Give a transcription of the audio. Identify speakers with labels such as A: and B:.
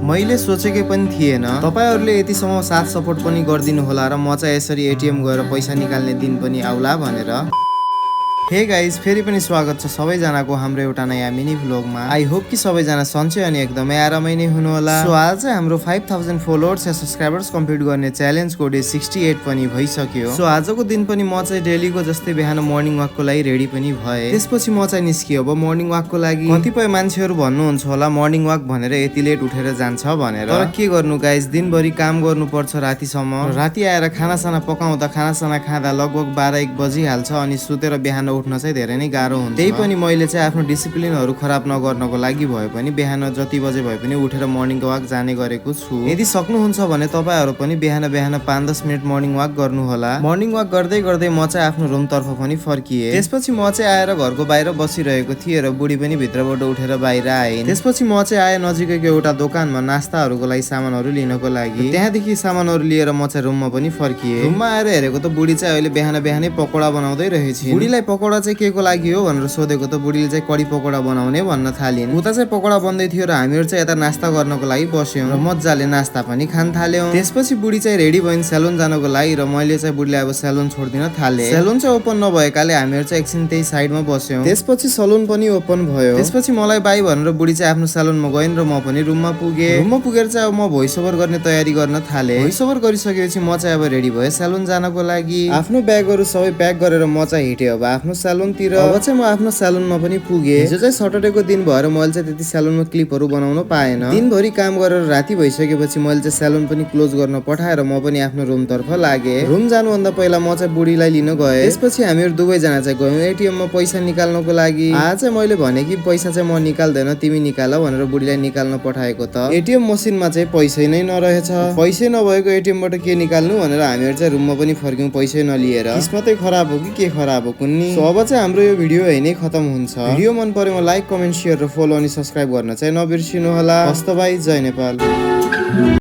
A: मैले सोचेकै पनि थिएन तपाईहरुले यतिसम्म साथ सपोर्ट पनि गर्दिनु होला र म चाहिँ यसरी एटीएम गएर पैसा निकाल्ने दिन पनि आउला भनेर। हे गाइज, फेरि पनि स्वागत छ सबैजनाको हाम्रो एउटा नयाँ मिनी भ्लगमा। आई होप कि सबैजना सन्चै अनि एकदमै आरामै नै हुनुहोला। सो आज चाहिँ हाम्रो 5000 फलोवर्स या सब्स्क्राइबर्स कम्प्लिट गर्ने च्यालेन्जको डे 68 पनि भइसक्यो। सो आजको दिन पनि म चाहिँ डेलीको जस्तै बिहान मर्निङ वाकको लागि रेडी पनि भए। त्यसपछि म चाहिँ निस्कियो अब मर्निङ वाकको लागि। कतिपय मान्छेहरू भन्नुहुन्छ होला मर्निङ वाक भनेर यति लेट उठेर जान्छ भनेर, तर के गर्नु गाइज, दिनभरि काम गर्नुपर्छ रातिसम्म। राति आएर खानासाना पकाउँदा खानासाना खाँदा लगभग 12-1 बजिहाल्छ अनि सुतेर बिहान उठ्न चाहिँ धेरै नै गाह्रो हुन्छ। त्यही पनि मैले चाहिँ आफ्नो डिसिप्लिनहरू खराब नगर्नको लागि भए पनि बिहान जति बजे भए पनि उठेर मर्निङ वाक जाने गरेको छु। यदि सक्नुहुन्छ भने तपाईहरु पनि बिहान 5-10 मिनट मर्निङ वाक गर्नु होला। मर्निङ वाक गर्दै गर्दै म चाहिँ आफ्नो रुम तर्फ पनि फर्किए। त्यसपछि म चाहिँ आएर घरको बाहिर बसिरहेको थिएँ र बुढी पनि भित्रबाट उठेर बाहिर आइन्। त्यसपछि म चाहिँ आए नजिकैको एउटा दोकानमा नास्ताहरूको लागि सामानहरू लिनको लागि। त्यहाँदेखि सामानहरू लिएर म चाहिँ रुममा पनि फर्किए। रुममा आएर हेरेको त बुढी चाहिँ अहिले बिहानै पकोडा बनाउँदै रहेछ। बुढीलाई पकोडा चाहिँ के को लागि हो भनेर सोधेको त बुढीले चाहिँ कडी पकोडा बनाउने भन्न थालिन्। उता चाहिँ पकोडा बन्दै थियो र हामीहरु चाहिँ यता नास्ता गर्नको लागि बस्यौं र मज्जाले नास्ता पनि खान थाल्यौं। त्यसपछि बुढी चाहिँ रेडी भइन् सेलुन जानको लागि र मैले चाहिँ बुढीलाई अब सेलुन छोड्दिन थाले। सेलुन चाहिँ ओपन नभएकाले हामीहरु चाहिँ एकछिन त्यही साइडमा बस्यौं। त्यसपछि सलुन पनि ओपन भयो। त्यसपछि मलाई बाइ भनेर बुढी चाहिँ आफ्नो सेलुनमा गइन् र म पनि रुममा पुगे। रुममा पुगेर चाहिँ अब म भोइस ओभर गर्ने तयारी गर्न थाले। भोइस ओभर गरिसकेपछि म चाहिँ अब रेडी भए सेलुन जानको लागि। आफ्नो ब्यागहरु सबै प्याक गरेर म चाहिँ हिटे अब आफ्नो सेलुन तिर। अब चाहिँ म आफ्नो सेलुनमा पनि पुगे। हिजो चाहिँ सटरडेको दिन भएर मैले चाहिँ त्यति सेलुनमा क्लिपहरु बनाउन पाएन। दिनभरि काम गरेर राति भइसकेपछि मैले चाहिँ सेलुन पनि क्लोज गर्न पठाएर म पनि आफ्नो रुम तर्फ लागे। रुम जानुभन्दा पहिला म चाहिँ बुढीलाई लिन गए। त्यसपछि हामीहरु दुवै जना चाहिँ गयौं एटीएम मा पैसा निकाल्नको लागि। आज चाहिँ मैले भने कि पैसा चाहिँ म निकाल्दैन तिमी निकाल भनेर बुढीलाई निकाल्न पठाएको त एटीएम मसिनमा चाहिँ पैसै नै नरहेछ। पैसै नभएको एटीएम बाट के निकाल्नु भनेर हामीहरु चाहिँ रुममा पनि फर्क्यौं पैसै नलिएर। किस्मतै खराब हो कि के खराब हो कुन्नी। सो अब चाहिँ हाम्रो यो भिडियो यही नै खतम हुन्छ। भिडियो मन परेमा लाइक, कमेन्ट, शेयर र फलो अनि सब्स्क्राइब गर्न चाहिँ नबिर्सिनु होला। हस्त बाइ, जय नेपाल।